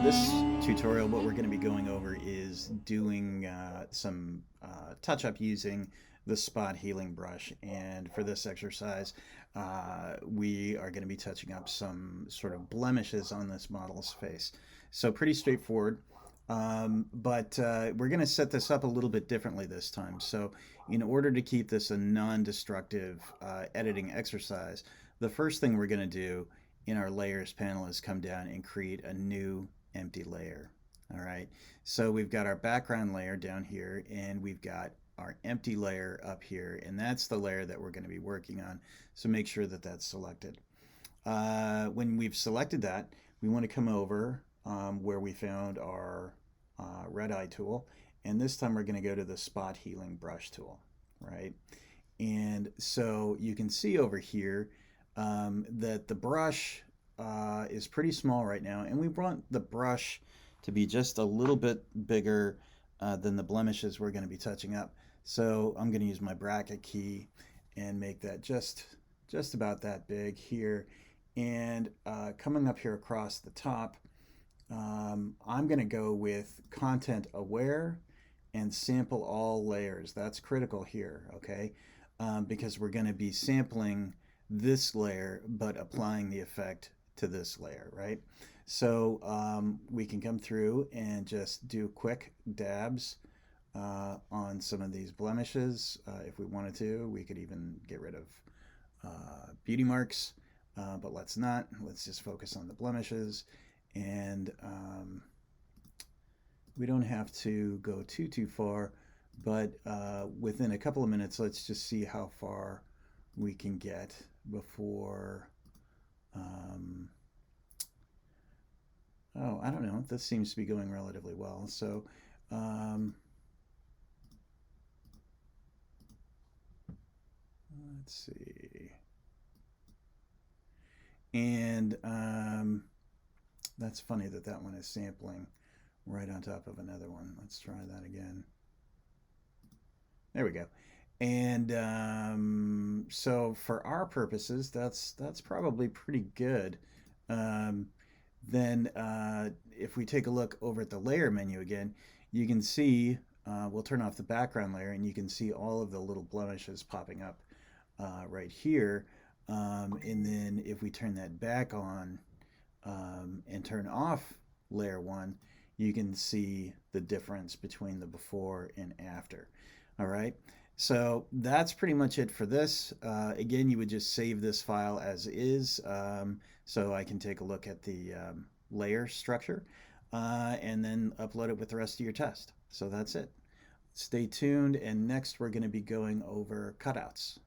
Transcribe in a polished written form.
This tutorial, what we're going to be going over is doing some touch-up using the spot healing brush. And for this exercise, we are going to be touching up some sort of blemishes on this model's face. So pretty straightforward. But we're going to set this up a little bit differently this time. So in order to keep this a non-destructive editing exercise, the first thing we're going to do in our layers panel is come down and create a new empty layer. All right, so we've got our background layer down here, and we've got our empty layer up here, and that's the layer that we're going to be working on. So make sure that that's selected. When we've selected that, we want to come over where we found our red eye tool, and this time we're going to go to the spot healing brush tool, right? And so you can see over here that the brush is pretty small right now, and we want the brush to be just a little bit bigger than the blemishes we're going to be touching up. So I'm going to use my bracket key and make that just about that big here. And coming up here across the top, I'm going to go with content aware and sample all layers. That's critical here, okay? Because we're going to be sampling this layer but applying the effect to this layer, right? So we can come through and just do quick dabs on some of these blemishes. If we wanted to, we could even get rid of beauty marks, but let's not. Let's just focus on the blemishes. And we don't have to go too far, but within a couple of minutes, let's just see how far we can get before oh, I don't know, this seems to be going relatively well. So let's see, and that's funny that that one is sampling right on top of another one. Let's try that again. There we go. And so for our purposes, that's probably pretty good. Then if we take a look over at the layer menu again, you can see, we'll turn off the background layer, and you can see all of the little blemishes popping up right here. And then if we turn that back on and turn off layer 1, you can see the difference between the before and after. All right, so that's pretty much it for this. Again, you would just save this file as is, so I can take a look at the layer structure and then upload it with the rest of your test. So that's it. Stay tuned, and next we're going to be going over cutouts.